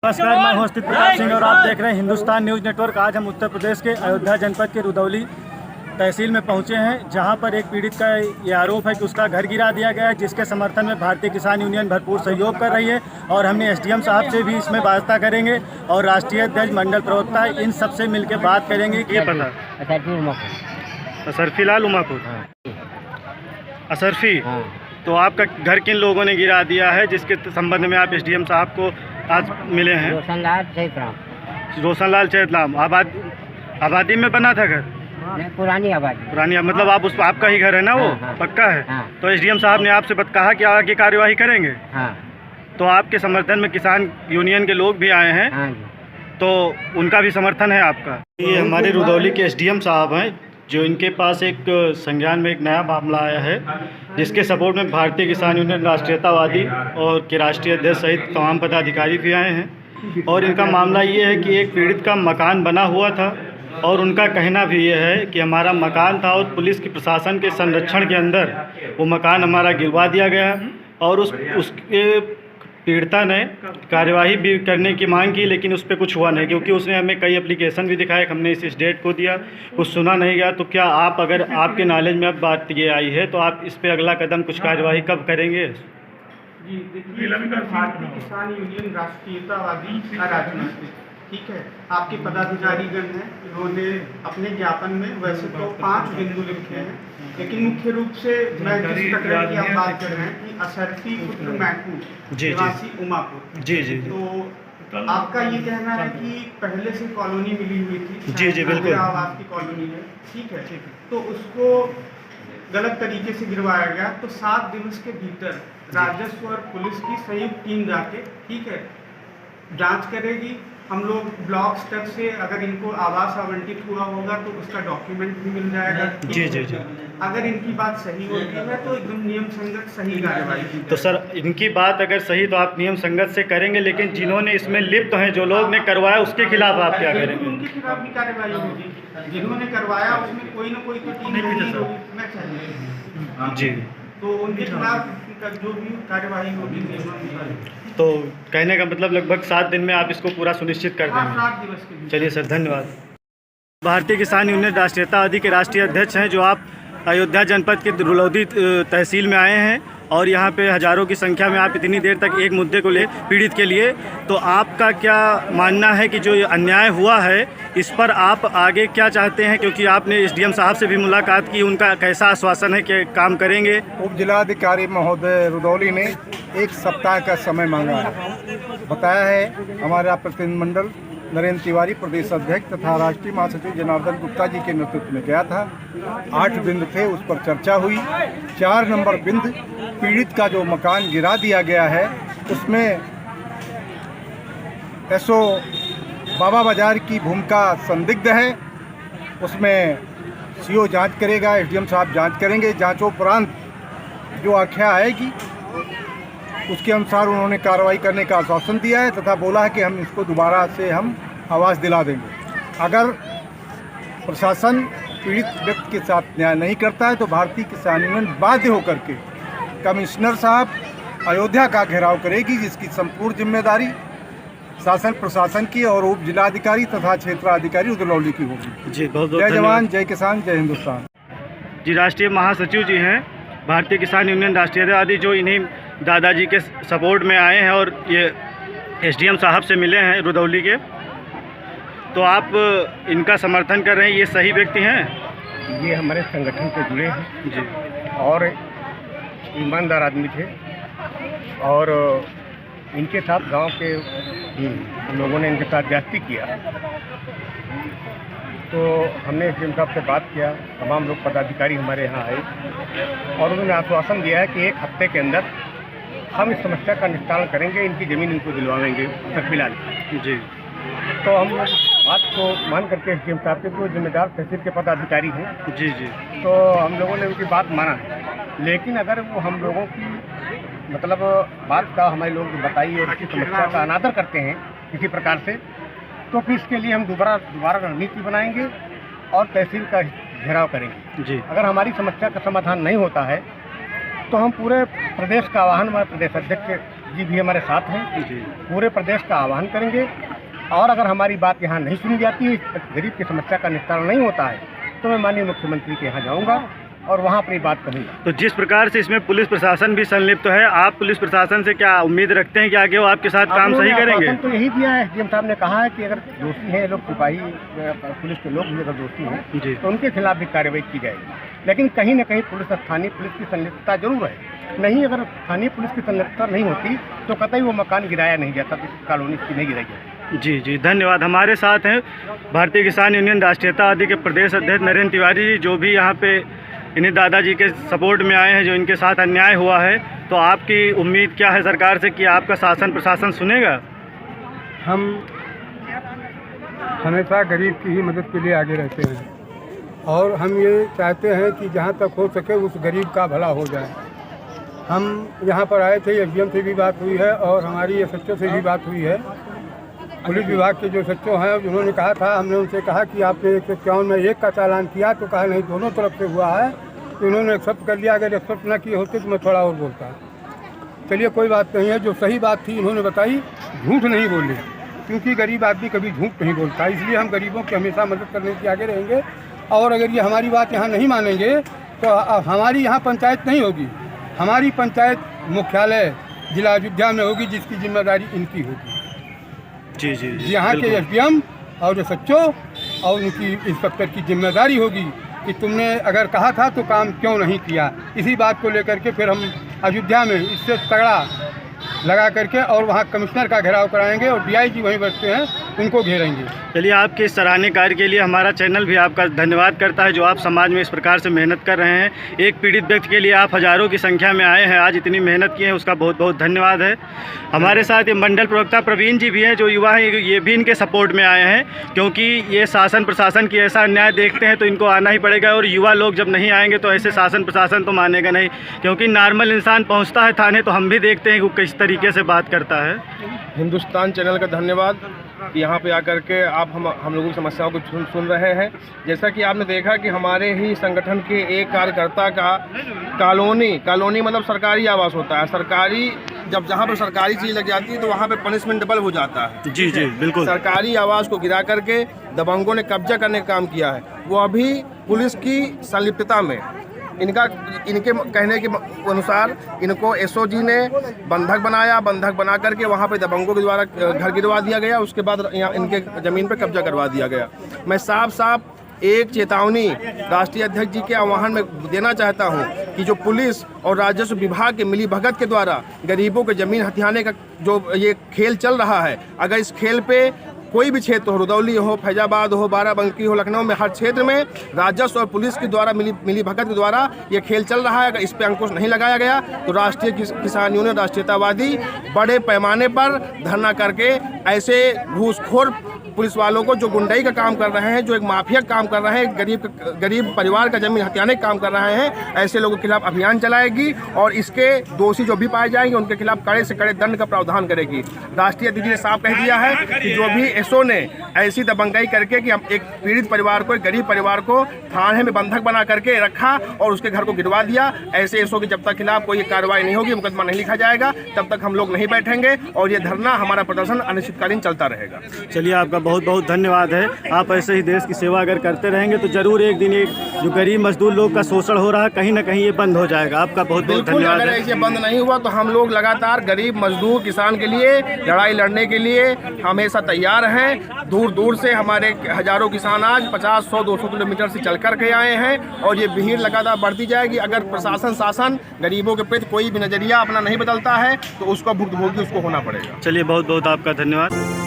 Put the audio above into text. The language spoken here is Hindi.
नमस्कार, मैं हूं स्थित प्रताप सिंह और आप देख रहे हैं हिंदुस्तान न्यूज़ नेटवर्क। आज हम उत्तर प्रदेश के अयोध्या जनपद के रुदौली तहसील में पहुंचे हैं, जहां पर एक पीड़ित का ये आरोप है कि उसका घर गिरा दिया गया है, जिसके समर्थन में भारतीय किसान यूनियन भरपूर सहयोग कर रही है। और हमने एसडीएम साहब से भी इसमें वास्ता करेंगे और राष्ट्रीय अध्यक्ष मंडल प्रवक्ता इन सबसे मिलकर बात करेंगे। ये पता असरफी लाल उमापुर असरफी, तो आपका घर किन लोगों ने गिरा दिया है जिसके संबंध में आप एसडीएम साहब को आज मिले हैं? रोशनलाल चैतराम। आबादी में बना था घर? पुरानी आबादी। मतलब आप उस आपका ही घर है ना? वो हाँ। पक्का है। हाँ। तो एसडीएम साहब ने आपसे कहा कि आगे कार्यवाही करेंगे। हाँ। तो आपके समर्थन में किसान यूनियन के लोग भी आए हैं। हाँ। तो उनका भी समर्थन है आपका? ये हमारे रुदौली के एसडीएम साहब हैं, जो इनके पास एक संज्ञान में एक नया मामला आया है, जिसके सपोर्ट में भारतीय किसान यूनियन राष्ट्रीयतावादी और के राष्ट्रीय अध्यक्ष सहित तमाम पदाधिकारी भी आए हैं। और इनका मामला ये है कि एक पीड़ित का मकान बना हुआ था और उनका कहना भी ये है कि हमारा मकान था और पुलिस की प्रशासन के संरक्षण के अंदर वो मकान हमारा गिरवा दिया गया। और उसके पीड़िता ने कार्यवाही भी करने की मांग की, लेकिन उस पर कुछ हुआ नहीं, क्योंकि उसने हमें कई एप्लीकेशन भी दिखाए। हमने इस डेट को दिया, कुछ सुना नहीं गया। तो क्या आप, अगर आपके नॉलेज में अब बात ये आई है, तो आप इस पे अगला कदम कुछ कार्यवाही कब करेंगे? जी देखिए, भारतीय किसान यूनियन राष्ट्रीयतावादी राजनीति, ठीक है, आपके पदाधिकारीगण हैं, इन्होंने अपने ज्ञापन में वैसे तो 5 बिंदु लिखे हैं, लेकिन मुख्य रूप से मैं जिस प्रकरण की आप बात कर रहे हैं कि असरफी पुत्र मैकू निवासी उमापुर। जी जी। तो आपका ये कहना है कि पहले से कॉलोनी मिली हुई थी? जी जी बिल्कुल। आवास की कॉलोनी है, ठीक है। तो उसको गलत तरीके से गिरवाया गया। तो 7 दिवस के भीतर राजस्व और पुलिस की संयुक्त टीम जाके, ठीक है, जांच करेगी। हम लोग ब्लॉक स्तर से अगर इनको आवास आवंटित हुआ होगा तो उसका डॉक्यूमेंट भी मिल जाएगा। जी जी जी। अगर इनकी बात सही होती है तो एकदम नियम संगत सही कार्रवाई। तो सर, इनकी बात अगर सही तो आप नियम संगत से करेंगे, लेकिन जिन्होंने इसमें लिप्त हैं, जो लोग ने करवाया, उसके खिलाफ आप क्या करेंगे? उनके खिलाफ भी कार्रवाई होगी। जिन्होंने करवाया उसमें कोई ना कोई तो टीम होगी जी। तो उनके खिलाफ जो भी कार्रवाई होगी। तो कहने का मतलब लगभग 7 दिन में आप इसको पूरा सुनिश्चित कर देंगे? 7 दिवस के लिए। चलिए सर, धन्यवाद। भारतीय किसान यूनियन राष्ट्रीयतावादी के राष्ट्रीय अध्यक्ष हैं, जो आप अयोध्या जनपद के रुदौली तहसील में आए हैं और यहाँ पे हज़ारों की संख्या में आप इतनी देर तक एक मुद्दे को ले पीड़ित के लिए, तो आपका क्या मानना है कि जो ये अन्याय हुआ है, इस पर आप आगे क्या चाहते हैं? क्योंकि आपने एसडीएम साहब से भी मुलाकात की, उनका कैसा आश्वासन है कि काम करेंगे? उप जिलाधिकारी महोदय रुदौली ने 1 सप्ताह का समय मांगा है। बताया है हमारा प्रतिनिधिमंडल नरेंद्र तिवारी प्रदेश अध्यक्ष तथा राष्ट्रीय महासचिव जनार्दन गुप्ता जी के नेतृत्व में गया था। 8 बिंदु थे, उस पर चर्चा हुई। 4 नंबर बिंदु, पीड़ित का जो मकान गिरा दिया गया है उसमें एसओ बाबा बाजार की भूमिका संदिग्ध है। उसमें सीओ जांच करेगा, एसडीएम साहब जांच करेंगे। जांचोपरांत जो आख्या आएगी उसके अनुसार उन्होंने कार्रवाई करने का आश्वासन दिया है तथा बोला है कि हम इसको दोबारा से हम आवास दिला देंगे। अगर प्रशासन पीड़ित व्यक्ति के साथ न्याय नहीं करता है तो भारतीय किसान यूनियन बाध्य होकर के कमिश्नर साहब अयोध्या का घेराव करेगी, जिसकी संपूर्ण जिम्मेदारी शासन प्रशासन की और उप जिलाधिकारी तथा क्षेत्राधिकारी रुदौली की होगी। जी, बहुत जय जवान, जय किसान, जय हिंदुस्तान। जी, राष्ट्रीय महासचिव जी हैं भारतीय किसान यूनियन राष्ट्रीयतावादी, जो इन्हीं दादाजी के सपोर्ट में आए हैं और ये एसडीएम साहब से मिले हैं रुदौली के। तो आप इनका समर्थन कर रहे हैं, ये सही व्यक्ति हैं? ये हमारे संगठन से जुड़े हैं जी, और ईमानदार आदमी थे और इनके साथ गांव के लोगों ने इनके साथ ज्यादती किया। तो हमने एसडीएम साहब से बात किया, तमाम लोग पदाधिकारी हमारे यहाँ आए और उन्होंने आश्वासन दिया है कि 1 हफ्ते के अंदर हम इस समस्या का निस्तारण करेंगे, इनकी ज़मीन इनको दिलवाएंगे फिलहाल। जी। तो हम बात को मान करके एसडीएम साहब के जो जिम्मेदार तहसील के पदाधिकारी हैं, जी जी, तो हम लोगों ने उनकी बात माना है। लेकिन अगर वो हम लोगों की मतलब बात का हमारे लोग बताई और उसकी समस्या का अनादर करते हैं किसी प्रकार से, तो फिर इसके लिए हम दोबारा रणनीति बनाएंगे और तहसील का घेराव करेंगे। जी। अगर हमारी समस्या का समाधान नहीं होता है तो हम पूरे प्रदेश का आह्वान हमारे प्रदेश अध्यक्ष जी भी हमारे साथ हैं। जी पूरे प्रदेश का आह्वान करेंगे और अगर हमारी बात यहाँ नहीं सुनी जाती है, गरीब की समस्या का निस्तारण नहीं होता है, तो मैं माननीय मुख्यमंत्री के यहाँ जाऊँगा और वहाँ अपनी बात कहूँगा। तो जिस प्रकार से इसमें पुलिस प्रशासन भी संलिप्त है, आप पुलिस प्रशासन से क्या उम्मीद रखते हैं कि आगे वो आपके साथ काम सही करेंगे? तो यही दिया है, डीएम साहब ने कहा है कि अगर दोषी हैं लोग, सिपाही पुलिस के लोग भी अगर दोषी हैं जी तो उनके खिलाफ भी कार्रवाई की जाएगी। लेकिन कहीं न कहीं पुलिस, स्थानीय पुलिस की संलिप्तता जरूर है। नहीं, अगर स्थानीय पुलिस की संलिप्तता नहीं होती तो कतई वो मकान गिराया नहीं जाता, तो कॉलोनी इसकी नहीं गिराई जाती। जी जी, धन्यवाद। हमारे साथ हैं भारतीय किसान यूनियन राष्ट्रीयतावादी के प्रदेश अध्यक्ष नरेंद्र तिवारी जी, जो भी यहाँ पे इन्हीं दादाजी के सपोर्ट में आए हैं, जो इनके साथ अन्याय हुआ है। तो आपकी उम्मीद क्या है सरकार से कि आपका शासन प्रशासन सुनेगा? हम हमेशा गरीब की ही मदद के लिए आगे रहते हैं और हम ये चाहते हैं कि जहाँ तक हो सके उस गरीब का भला हो जाए। हम यहाँ पर आए थे, एसडीएम से भी बात हुई है और हमारी एसएचओ से भी बात हुई है। पुलिस विभाग के जो एसएचओ हैं उन्होंने कहा था, हमने उनसे कहा कि आपने 151 में एक का चालान किया, तो कहा नहीं दोनों तरफ से हुआ है, तो उन्होंने एक्सेप्ट कर लिया। अगर एक्सेप्ट ना किए होते तो मैं थोड़ा और बोलता। चलिए कोई बात नहीं है, जो सही बात थी उन्होंने बताई, झूठ नहीं बोले, क्योंकि गरीब आदमी कभी झूठ नहीं बोलता। इसलिए हम गरीबों की हमेशा मदद करने के आगे रहेंगे और अगर ये हमारी बात यहाँ नहीं मानेंगे तो हमारी यहाँ पंचायत नहीं होगी, हमारी पंचायत मुख्यालय जिला अयोध्या में होगी, जिसकी जिम्मेदारी इनकी होगी। जी जी, यहाँ के एसडीएम और एसएचओ और उनकी इंस्पेक्टर की जिम्मेदारी होगी कि तुमने अगर कहा था तो काम क्यों नहीं किया। इसी बात को लेकर के फिर हम अयोध्या में इससे तगड़ा लगा करके और वहाँ कमिश्नर का घेराव कराएंगे और डीआईजी वहीं बैठते हैं, उनको घेरेंगे। चलिए, आपके इस सराहनीय कार्य के लिए हमारा चैनल भी आपका धन्यवाद करता है, जो आप समाज में इस प्रकार से मेहनत कर रहे हैं। एक पीड़ित व्यक्ति के लिए आप हज़ारों की संख्या में आए हैं, आज इतनी मेहनत की है, उसका बहुत बहुत धन्यवाद है। हमारे साथ ये मंडल प्रवक्ता प्रवीण जी भी हैं, जो युवा हैं, ये भी इनके सपोर्ट में आए हैं, क्योंकि ये शासन प्रशासन की ऐसा अन्याय देखते हैं तो इनको आना ही पड़ेगा। और युवा लोग जब नहीं आएंगे तो ऐसे शासन प्रशासन तो मानेगा नहीं, क्योंकि नॉर्मल इंसान पहुँचता है थाने तो हम भी देखते हैं कि वो किस तरीके से बात करता है। हिंदुस्तान चैनल का धन्यवाद कि यहाँ पे आकर के आप हम लोगों की समस्याओं को सुन रहे हैं। जैसा कि आपने देखा कि हमारे ही संगठन के एक कार्यकर्ता का कॉलोनी मतलब सरकारी आवास होता है। सरकारी जब जहाँ पर सरकारी चीज़ लग जाती है तो वहाँ पे पनिशमेंट डबल हो जाता है। जी जी बिल्कुल। सरकारी आवास को गिरा करके दबंगों ने कब्जा करने का काम किया है, वो अभी पुलिस की संलिप्तता में। इनके कहने के अनुसार इनको एसओजी ने बंधक बनाया, बंधक बना करके वहाँ पे दबंगों के द्वारा घर गिरवा दिया गया, उसके बाद यहाँ इनके ज़मीन पे कब्जा करवा दिया गया। मैं साफ एक चेतावनी राष्ट्रीय अध्यक्ष जी के आह्वान में देना चाहता हूँ कि जो पुलिस और राजस्व विभाग के मिली भगत के द्वारा गरीबों के ज़मीन हथियाने का जो ये खेल चल रहा है, अगर इस खेल पे कोई भी क्षेत्र हो, रुदौली हो, फैजाबाद हो, बाराबंकी हो, लखनऊ में, हर क्षेत्र में राजस्व और पुलिस के द्वारा मिली भगत के द्वारा ये खेल चल रहा है। अगर इस पे अंकुश नहीं लगाया गया तो राष्ट्रीय किसान यूनियन राष्ट्रीयतावादी बड़े पैमाने पर धरना करके ऐसे घूसखोर पुलिस वालों को जो गुंडाई का काम कर रहे हैं, जो एक माफिया काम कर रहे हैं, गरीब परिवार का जमीन हथियाने का काम कर रहे हैं, ऐसे लोगों के खिलाफ अभियान चलाएगी और इसके दोषी जो भी पाए जाएंगे उनके खिलाफ कड़े से कड़े दंड का प्रावधान करेगी। राष्ट्रीय अध्यक्ष ने साफ कह दिया है कि जो भी एसओ ने ऐसी दबंगाई करके कि हम एक पीड़ित परिवार को, एक गरीब परिवार को थाने में बंधक बना करके रखा और उसके घर को गिरवा दिया, ऐसे एसओ की जब तक खिलाफ कोई कार्रवाई नहीं होगी, मुकदमा नहीं लिखा जाएगा, तब तक हम लोग नहीं बैठेंगे और ये धरना, हमारा प्रदर्शन अनिश्चितकालीन चलता रहेगा। चलिए, आपका बहुत बहुत धन्यवाद है। आप ऐसे ही देश की सेवा अगर करते रहेंगे तो जरूर एक दिन ये जो गरीब मजदूर लोग का शोषण हो रहा है कहीं ना कहीं ये बंद हो जाएगा। आपका बहुत बहुत धन्यवाद अगर है। ऐसे बंद नहीं हुआ तो हम लोग लगातार गरीब मजदूर किसान के लिए लड़ाई लड़ने के लिए हमेशा तैयार हैं। दूर दूर से हमारे हजारों किसान आज 50, 100, 200 किलोमीटर से चल कर के आए हैं और ये भीड़ लगातार बढ़ती जाएगी। अगर प्रशासन शासन गरीबों के प्रति कोई भी नजरिया अपना नहीं बदलता है तो उसको भुगतभोगी उसको होना पड़ेगा। चलिए, बहुत बहुत आपका धन्यवाद।